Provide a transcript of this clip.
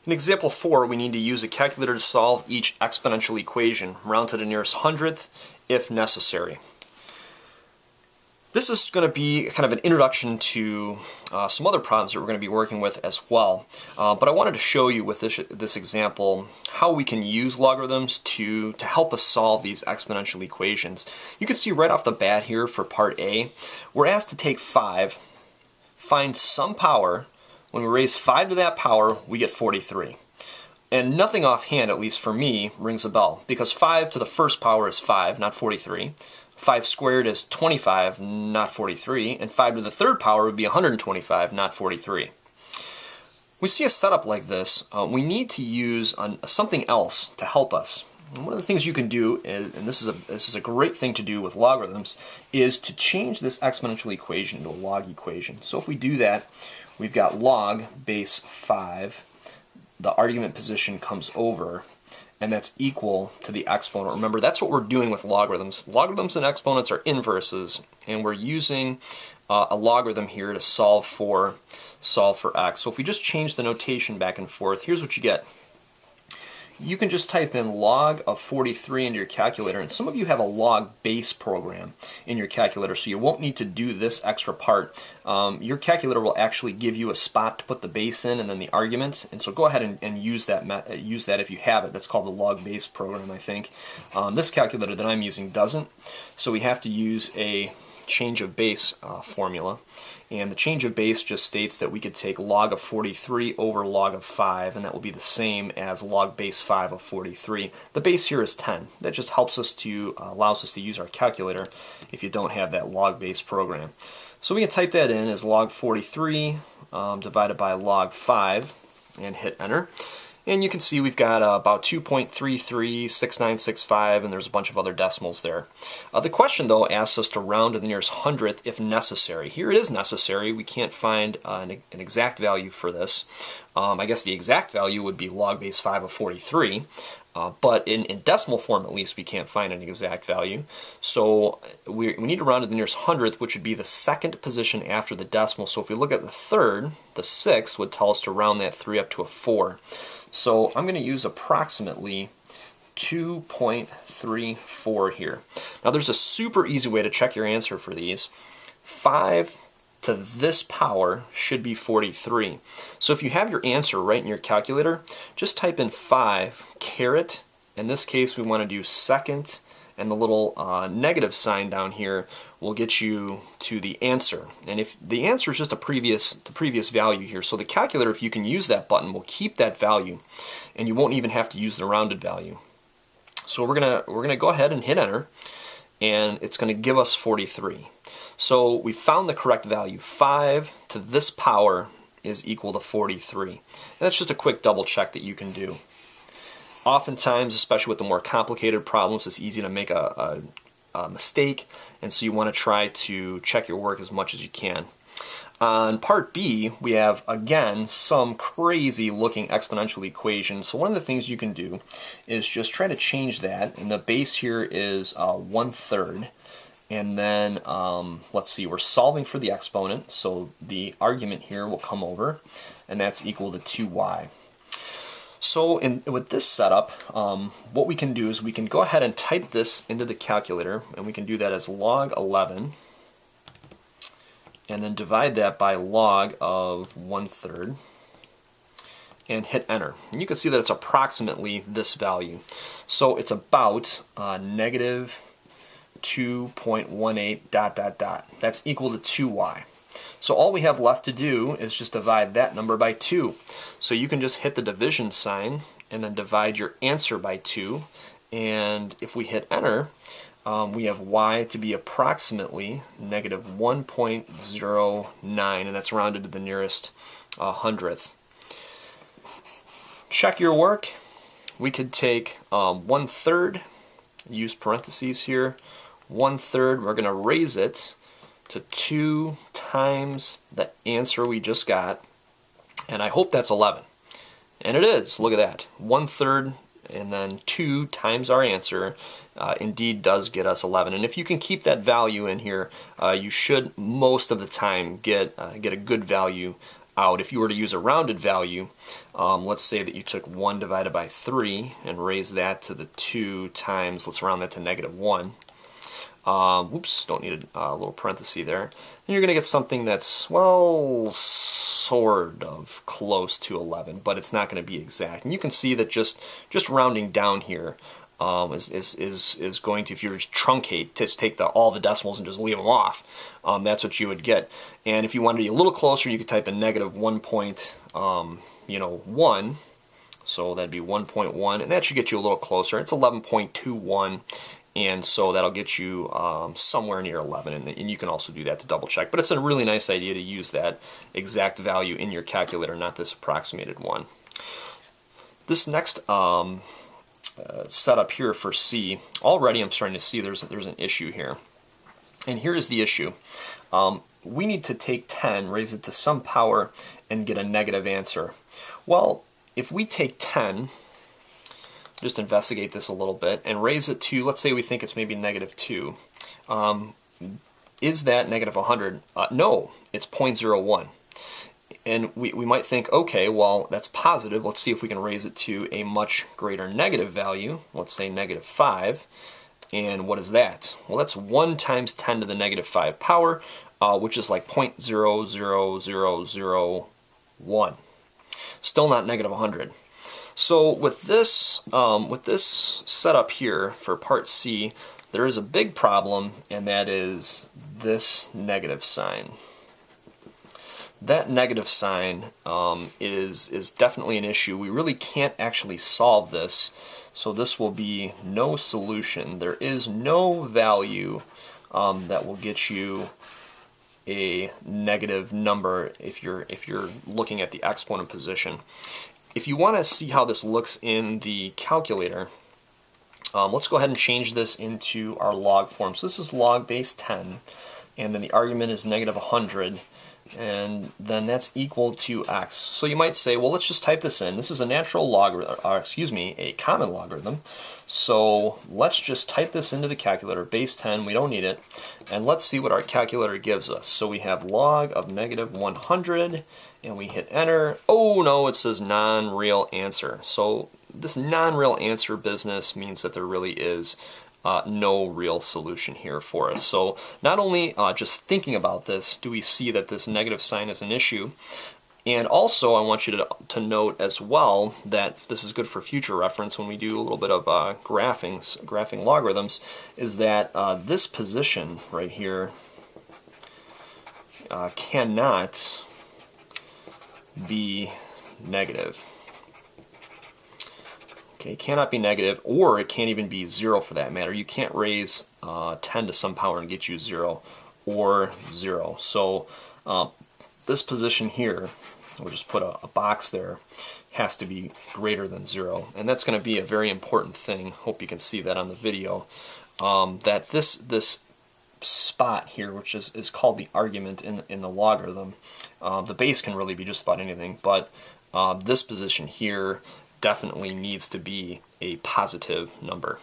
In example 4, we need to use a calculator to solve each exponential equation, round to the nearest hundredth if necessary. This is going to be kind of an introduction to some other problems that we're going to be working with as well. But I wanted to show you with this example how we can use logarithms to help us solve these exponential equations. You can see right off the bat here for part A, we're asked to take 5, find some power. When we raise 5 to that power, we get 43. And nothing offhand, at least for me, rings a bell, because 5 to the first power is 5, not 43. 5 squared is 25, not 43, and 5 to the third power would be 125, not 43. We see a setup like this, we need to use something else to help us. And one of the things you can do, and this is a great thing to do with logarithms, is to change this exponential equation into a log equation. So if we do that, we've got log base 5, the argument position comes over, and that's equal to the exponent. Remember, that's what we're doing with logarithms. Logarithms and exponents are inverses, and we're using a logarithm here to solve for x. So if we just change the notation back and forth, here's what you get. You can just type in log of 43 into your calculator, and some of you have a log base program in your calculator, so you won't need to do this extra part. Your calculator will actually give you a spot to put the base in and then the argument, and so go ahead and use that if you have it. That's called the log base program, I think. This calculator that I'm using doesn't, so we have to use a change of base formula. And the change of base just states that we could take log of 43 over log of 5, and that will be the same as log base 5 of 43. The base here is 10. That just helps us to, allows us to use our calculator if you don't have that log base program. So we can type that in as log 43 divided by log 5 and hit enter. And you can see we've got about 2.336965, and there's a bunch of other decimals there. The question, though, asks us to round to the nearest hundredth if necessary. Here it is necessary. We can't find an exact value for this. I guess the exact value would be log base 5 of 43. But in decimal form, at least, we can't find an exact value. So we need to round to the nearest hundredth, which would be the second position after the decimal. So if we look at the third, the sixth would tell us to round that 3 up to a 4. So I'm going to use approximately 2.34 here. Now there's a super easy way to check your answer for these. 5 to this power should be 43. So if you have your answer right in your calculator, just type in 5 caret. In this case, we want to do second, and the little negative sign down here will get you to the answer. And if the answer is just the previous value here, so the calculator, if you can use that button, will keep that value, and you won't even have to use the rounded value. So we're gonna go ahead and hit enter, and it's going to give us 43. So we found the correct value. 5 to this power is equal to 43. And that's just a quick double check that you can do. Oftentimes, especially with the more complicated problems, it's easy to make a mistake, and so you want to try to check your work as much as you can. On part B, we have, again, some crazy looking exponential equation. So one of the things you can do is just try to change that, and the base here is 1/3. And then, let's see, we're solving for the exponent, so the argument here will come over, and that's equal to 2y. So with this setup, what we can do is we can go ahead and type this into the calculator, and we can do that as log 11, and then divide that by log of 1/3, and hit enter. And you can see that it's approximately this value. So it's about negative 2.18 ... That's equal to 2y. So all we have left to do is just divide that number by 2. So you can just hit the division sign and then divide your answer by 2. And if we hit enter, we have y to be approximately negative 1.09, and that's rounded to the nearest hundredth. Check your work. We could take 1/3, use parentheses here, 1/3, we're going to raise it to 2 times the answer we just got, and I hope that's 11. And it is, look at that. 1/3 and then 2 times our answer indeed does get us 11. And if you can keep that value in here, you should most of the time get a good value out. If you were to use a rounded value, let's say that you took 1 divided by 3 and raised that to the 2 times, let's round that to -1. Oops, don't need a little parenthesis there. And you're going to get something that's, well, sort of close to 11, but it's not going to be exact. And you can see that just rounding down here is going to, if you just truncate, just take all the decimals and just leave them off, that's what you would get. And if you wanted to be a little closer, you could type in -1.1, so that'd be 1.1, and that should get you a little closer. It's 11.21. And so that'll get you somewhere near 11, and you can also do that to double check. But it's a really nice idea to use that exact value in your calculator, not this approximated one. This next setup here for C, already I'm starting to see there's an issue here. And here is the issue. We need to take 10, raise it to some power, and get a negative answer. Well, if we take 10, just investigate this a little bit, and raise it to, let's say we think it's maybe -2. Is that -100? No, it's 0.01. And we might think, okay, well, that's positive. Let's see if we can raise it to a much greater negative value. Let's say -5. And what is that? Well, that's 1 times 10 to the -5 power, which is like 0.00001. Still not -100. So with this setup here for part C, there is a big problem, and that is this negative sign. That negative sign is definitely an issue. We really can't actually solve this, so this will be no solution. There is no value that will get you a negative number if you're looking at the exponent position. If you want to see how this looks in the calculator, let's go ahead and change this into our log form. So this is log base 10, and then the argument is -100, and then that's equal to x. So you might say, well, let's just type this in. This is a natural logarithm, a common logarithm. So let's just type this into the calculator, base 10, we don't need it, and let's see what our calculator gives us. So we have log of -100, and we hit enter. Oh no, it says non-real answer. So this non-real answer business means that there really is no real solution here for us. So not only just thinking about this do we see that this negative sign is an issue, and also I want you to note as well that this is good for future reference when we do a little bit of graphing logarithms, is that this position right here cannot be negative. Okay, it cannot be negative, or it can't even be 0 for that matter. You can't raise 10 to some power and get you 0 or 0. So this position here, we'll just put a box there, has to be greater than 0. And that's going to be a very important thing. Hope you can see that on the video. That this spot here, which is called the argument in the logarithm, the base can really be just about anything, but this position here definitely needs to be a positive number.